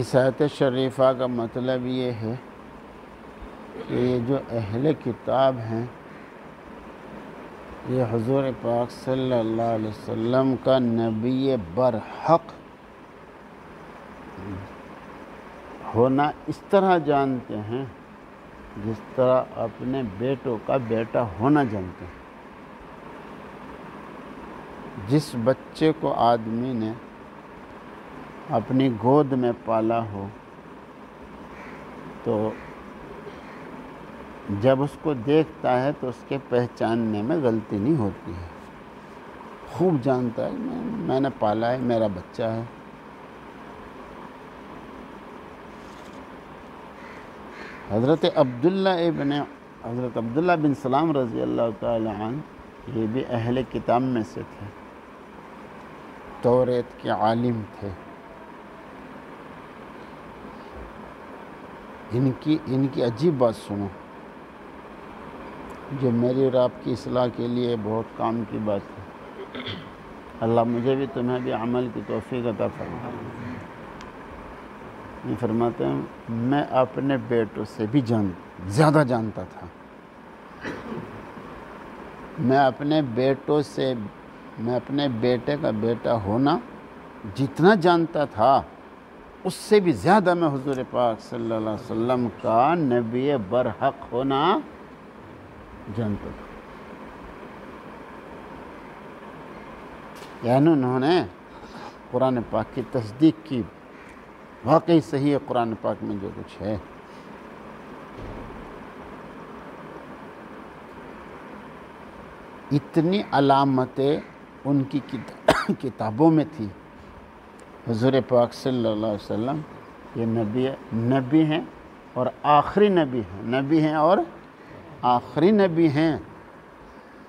इस आयत शरीफा का मतलब ये है कि ये जो अहले किताब हैं ये हुज़ूर पाक सल्लल्लाहु अलैहि वसल्लम का नबी बरहक होना इस तरह जानते हैं जिस तरह अपने बेटों का बेटा होना जानते हैं। जिस बच्चे को आदमी ने अपनी गोद में पाला हो तो जब उसको देखता है तो उसके पहचानने में गलती नहीं होती है। खूब जानता है मैंने पाला है, मेरा बच्चा है। हज़रत अब्दुल्ला बिन सलाम रज़ी अल्लाह ताला अन्हु ये भी अहले किताब में से थे, तौरेत के आलिम थे। इनकी अजीब बात सुनो जो मेरी और आपकी इस्लाह के लिए बहुत काम की बात है। अल्लाह मुझे भी तुम्हें भी अमल की तौफीक अता फरमाए। ये फरमाते हैं मैं अपने बेटों से भी ज़्यादा जानता था। मैं अपने बेटे का बेटा होना जितना जानता था उससे भी ज़्यादा मैं हुज़ूर पाक सल्लल्लाहु अलैहि वसल्लम का नबी बरहक होना जानता था। यानी उन्होंने कुरान पाक की तस्दीक की, वाकई सही है कुरान पाक में जो कुछ है। इतनी अलामतें उनकी किताबों में थी। हुज़ूर पाक सल्लल्लाहु अलैहि वसल्लम ये नबी हैं और आखिरी नबी हैं और आखिरी नबी हैं।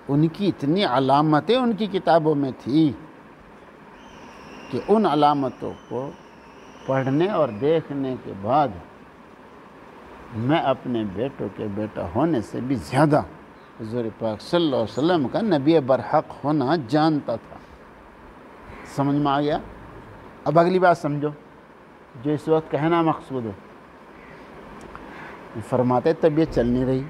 उनकी इतनी अलामतें उनकी किताबों में थी कि उन अलामतों को पढ़ने और देखने के बाद मैं अपने बेटों के बेटा होने से भी ज़्यादा हुज़ूर पाक सल्लल्लाहु अलैहि वसल्लम का नबी बरहक होना जानता था। समझ में आ गया? अब अगली बात समझो जो इस वक्त कहना मकसूद है। फरमाते तबीयत चल नहीं रही।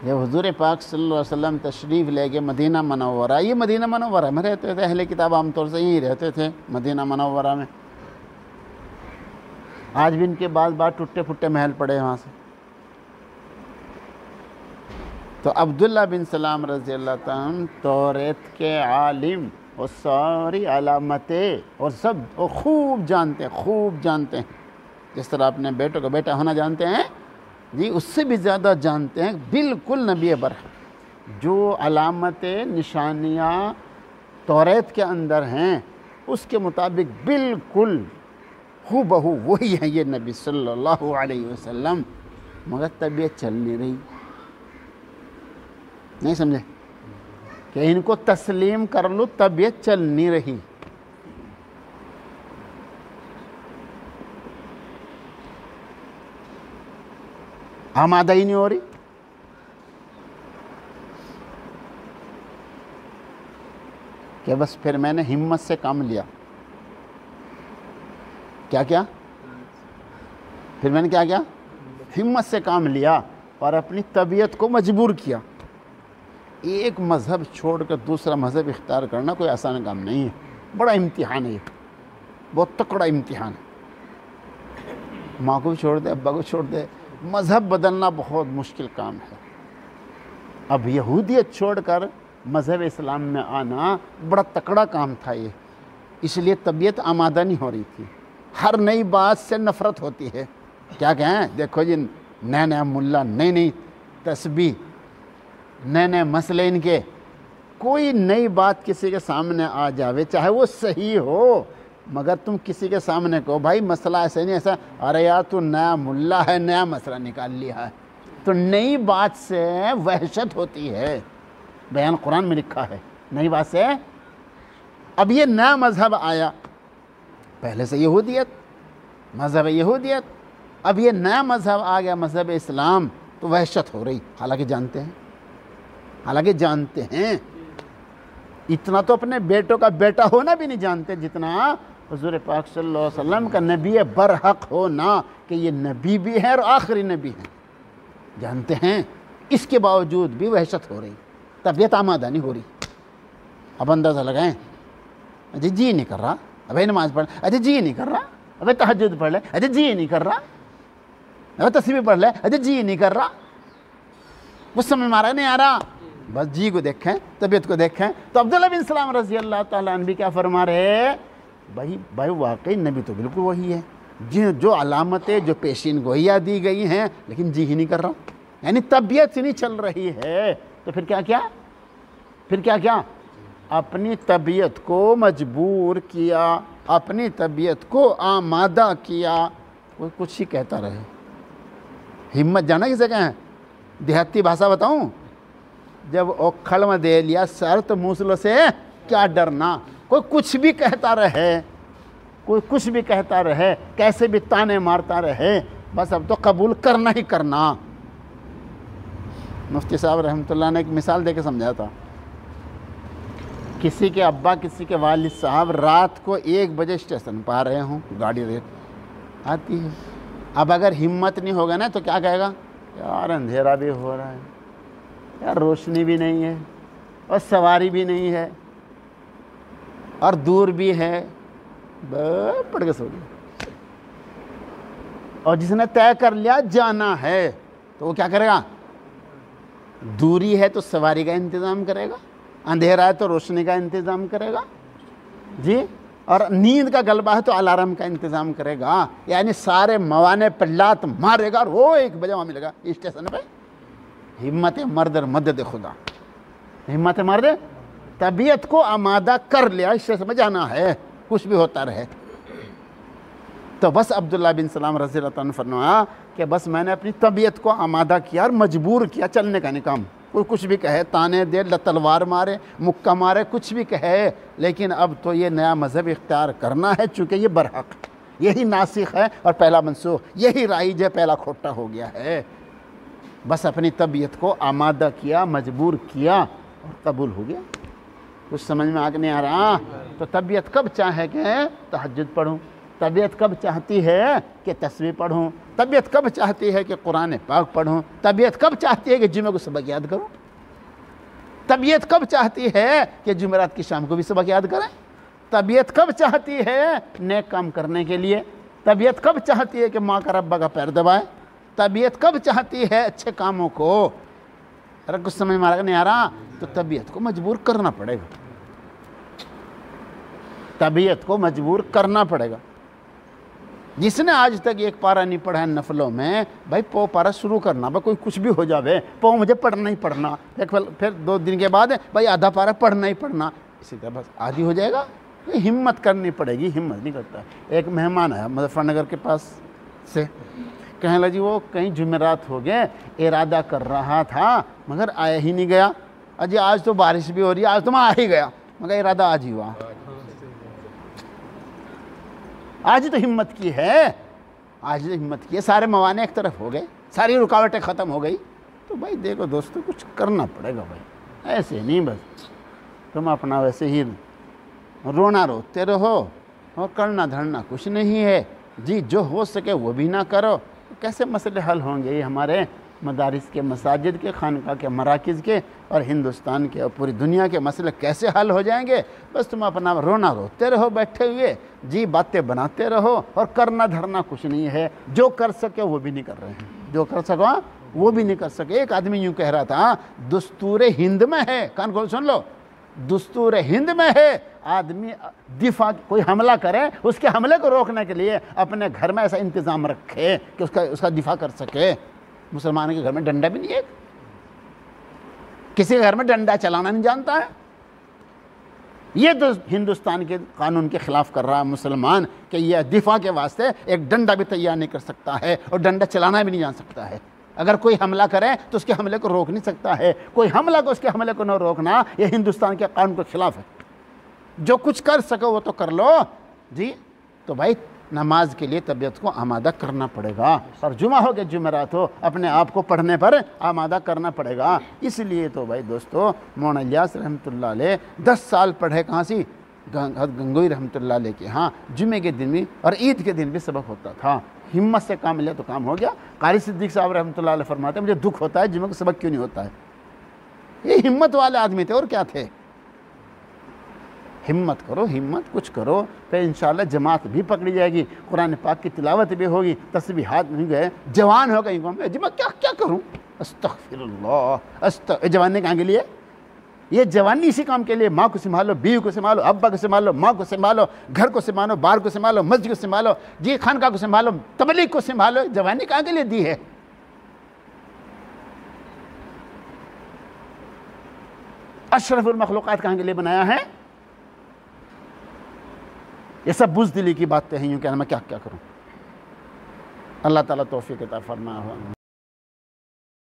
जब हुज़ूर पाक सल्लल्लाहु अलैहि वसल्लम तशरीफ़ लेके मदीना मनव्वरा, ये मदीना मनव्वरा में रहते थे, अहले किताब आमतौर से यहीं रहते थे मदीना मनव्वरा में। आज भी इनके बाल टूटे फुट्टे महल पड़े हैं वहाँ से। तो अब्दुल्ला बिन सलाम रज़ी अल्लाह ताला अन्हु तौरेत के आलिम और सारी अलामतें और सब वो खूब जानते हैं। जिस तरह अपने बेटों का बेटा होना जानते हैं जी, उससे भी ज़्यादा जानते हैं। बिल्कुल नबी बरहक जो अलामतें निशानियाँ तौरेत के अंदर हैं उसके मुताबिक बिल्कुल हूबहू वही है ये नबी सल्लल्लाहु अलैहि वसल्लम। मगर तबीयत चल नहीं रही। नहीं समझे कि इनको तस्लीम कर लो, तबीयत चल नहीं रही। आमादा ही नहीं हो रही। कि बस फिर मैंने हिम्मत से काम लिया। क्या फिर मैंने क्या हिम्मत से काम लिया और अपनी तबीयत को मजबूर किया। एक मज़हब छोड़कर दूसरा मज़हब इख्तियार करना कोई आसान काम नहीं है। बड़ा इम्तिहान है ये, बहुत तकड़ा इम्तिहान है। माँ को भी छोड़ दे, अब्बा को छोड़ दे, मज़हब बदलना बहुत मुश्किल काम है। अब यहूदियत छोड़कर मज़हब इस्लाम में आना बड़ा तकड़ा काम था ये। इसलिए तबीयत आमादा नहीं हो रही थी। हर नई बात से नफ़रत होती है। क्या कहें, देखो जी नया नया मुल्ला, नई नई तस्बीह, नए नए मसले इनके। कोई नई बात किसी के सामने आ जावे, चाहे वो सही हो, मगर तुम किसी के सामने कहो भाई मसला ऐसा नहीं ऐसा, अरे यार तू नया मुल्ला है, नया मसला निकाल लिया है, तो नई बात से वहशत होती है। बयान कुरान में लिखा है, नई बात से। अब ये नया मज़हब आया, पहले से यहूदियत, मज़हब यहूदियत, अब ये नया मज़हब आ गया मज़हब इस्लाम, तो वहशत हो रही। हालांकि जानते हैं, इतना तो अपने बेटों का बेटा होना भी नहीं जानते जितना हुज़ूर पाक सल्लल्लाहु अलैहि वसल्लम का नबी बरहक होना, कि ये नबी भी है और आखिरी नबी है, जानते हैं। इसके बावजूद भी वहशत हो रही, तबीयत आमादा नहीं हो रही। अब अंदाज़ा लगाएं, अजय जी नहीं कर रहा, अबे नमाज पढ़, अजय जी नहीं कर रहा, अबे तहज्जुद पढ़ ले, अजय जी नहीं कर रहा, अबे तस्बीह पढ़ ले, अजय जी नहीं कर रहा। कुछ समझ में आ रहा नहीं आ रहा? बस जी को देखें, तबीयत को देखें। तो अब्दुल्लाह बिन सलाम रज़ी अल्लाह ताला अन्हु भी क्या फरमा रहे, भाई वाकई नबी तो बिल्कुल वही है, जो अलामतें, जो पेशीन गोइयाँ दी गई हैं, लेकिन जी ही नहीं कर रहा, यानी तबीयत ही नहीं चल रही है। तो फिर क्या, अपनी तबीयत को मजबूर किया, अपनी तबीयत को आमादा किया। कोई कुछ ही कहता रहे, हिम्मत जाना किसे कहें, देहाती भाषा बताऊं, जब ओखड़ में दे लिया सर तो मूसलों से क्या डरना। कोई कुछ भी कहता रहे, कैसे भी ताने मारता रहे, बस अब तो कबूल करना ही करना। मुफ्ती साहब रहमतुल्लाह ने एक मिसाल देके समझाया था, किसी के अब्बा, किसी के वालिद साहब रात को 1 बजे स्टेशन पर आ रहे हों, गाड़ी रेट आती है। अब अगर हिम्मत नहीं होगा ना तो क्या कहेगा, यार अंधेरा भी हो रहा है, यार रोशनी भी नहीं है, और सवारी भी नहीं है, और दूर भी है, पड़ के सो गया। और जिसने तय कर लिया जाना है तो वो क्या करेगा, दूरी है तो सवारी का इंतज़ाम करेगा, अंधेरा है तो रोशनी का इंतज़ाम करेगा जी, और नींद का गलबा है तो अलार्म का इंतज़ाम करेगा। यानी सारे मवाने पर लात मारेगा और वो 1 बजे वहाँ मिलेगा स्टेशन पे। हिम्मत मर्द मदद खुदा, हिम्मत मर्द, तबीयत को आमादा कर लिया, स्टेशन में जाना है, कुछ भी होता रहे। तो बस अब्दुल्लाह बिन सलाम रज़ी अल्लाह अन्हु फरमाया कि बस मैंने अपनी तबीयत को आमादा किया और मजबूर किया चलने का नहीं काम। कोई कुछ भी कहे, ताने दे, तलवार मारे, मुक्का मारे, कुछ भी कहे, लेकिन अब तो ये नया मज़हब इख्तियार करना है, चूँकि ये बरहक, यही नासिख है और पहला मनसूख, यही राइज है, पहला खोटा हो गया है। बस अपनी तबीयत को आमादा किया, मजबूर किया और कबूल हो गया। कुछ समझ में आगे नहीं आ रहा? तो तबीयत कब चाहे कि तहज्जुद पढ़ूँ, तबीयत कब चाहती है कि तस्बीह पढ़ूँ, तबीयत कब चाहती है कि कुरान पाक पढ़ूँ, तबीयत कब चाहती है कि जुमे को सबक याद करूँ, तबीयत कब चाहती है कि जुमेरात की शाम को भी सबक याद करें, तबीयत कब चाहती है नेक काम करने के लिए, तबीयत कब चाहती है कि माँ का रब्बा का पैर दबाए, तबीयत कब चाहती है अच्छे कामों को। अरे कुछ समझ में नहीं आ रहा? तो तबीयत को मजबूर करना पड़ेगा, तबीयत को मजबूर करना पड़ेगा। जिसने आज तक 1 पारा नहीं पढ़ा है नफलों में, भाई 100 पारा शुरू करना, भाई कोई कुछ भी हो जावे, 100 मुझे पढ़ना ही पढ़ना, फिर 2 दिन के बाद भाई आधा पारा पढ़ना ही पढ़ना, इसी तरह बस आदि हो जाएगा। ये हिम्मत करनी पड़ेगी, हिम्मत नहीं करता। एक मेहमान है मुजफ्फरनगर के पास से, कहने लगी वो कहीं जुमेरात हो गए, इरादा कर रहा था मगर आया ही नहीं गया। अजी आज तो बारिश भी हो रही है, आज तो मैं आ ही गया, मगर इरादा आज ही हुआ। आज तो हिम्मत की है, आज तो हिम्मत की है, सारे मवाने एक तरफ हो गए, सारी रुकावटें ख़त्म हो गई। तो भाई देखो दोस्तों, कुछ करना पड़ेगा भाई, ऐसे नहीं बस तुम अपना वैसे ही रोना रोते रहो और करना धरना कुछ नहीं है जी। जो हो सके वो भी ना करो, तो कैसे मसले हल होंगे? ये हमारे मदारिस के, मसाजिद के, खानका के, मराकिज़ के और हिंदुस्तान के और पूरी दुनिया के मसले कैसे हल हो जाएंगे? बस तुम अपना रोना रोते रहो बैठे हुए जी, बातें बनाते रहो और करना धरना कुछ नहीं है। जो कर सके वो भी नहीं कर रहे हैं, जो कर सको वो भी नहीं कर सके। एक आदमी यूँ कह रहा था, दस्तूर हिंद में है, कान खोल सुन लो, दस्तूर हिंद में है आदमी दिफा, कोई हमला करे उसके हमले को रोकने के लिए अपने घर में ऐसा इंतज़ाम रखे कि उसका दिफा कर सके। मुसलमान के घर में डंडा भी नहीं है, किसी घर में डंडा चलाना नहीं जानता है। ये तो हिंदुस्तान के कानून के ख़िलाफ़ कर रहा है मुसलमान कि यह दिफा के वास्ते एक डंडा भी तैयार नहीं कर सकता है और डंडा चलाना भी नहीं जान सकता है। अगर कोई हमला करे तो उसके हमले को रोक नहीं सकता है। कोई हमला को उसके हमले को न रोकना, यह हिंदुस्तान के कानून के ख़िलाफ़ है। जो कुछ कर सको वो तो कर लो जी। तो भाई नमाज के लिए तबीयत को आमादा करना पड़ेगा, और जुमा हो गया जुमेरात हो, अपने आप को पढ़ने पर आमादा करना पड़ेगा। इसलिए तो भाई दोस्तों मौलाना इलियास रहमतुल्लाह अलैह 10 साल पढ़े कहाँ सी, गंगोई रहमतुल्लाह अलैह के यहाँ जुमे के दिन भी और ईद के दिन भी सबक होता था। हिम्मत से काम मिले तो काम हो गया। कारी सिद्दीक साहब रहमतुल्लाह अलैह फरमाते मुझे दुख होता है जुमे को सबक क्यों नहीं होता है। ये हिम्मत वाले आदमी थे और क्या थे। हिम्मत करो, हिम्मत कुछ करो, फिर इंशाअल्लाह जमात भी पकड़ी जाएगी, कुरान पाक की तिलावत भी होगी, तस्बीह हाथ नहीं गए, जवान हो गई मैं जी मैं क्या क्या करूँ, अस्तगफिरुल्लाह। जवानी कहाँ के लिए? ये जवानी इसी काम के लिए, माँ को संभालो, बीवी को संभालो, अब्बा को संभालो, माँ को संभालो, घर को संभालो, बाहर को संभालो, मस्जिद को संभालो, जी खानका को संभालो, तबलीग को संभालो। जवानी कहाँ के लिए दी है? अशरफुल मखलूक़ात कहाँ के लिए बनाया है? ये सब बुज़दिली की बातें हैं। यूँ कहना मैं क्या क्या करूँ। अल्लाह ताला तौफ़ीक़ अता फरमाए।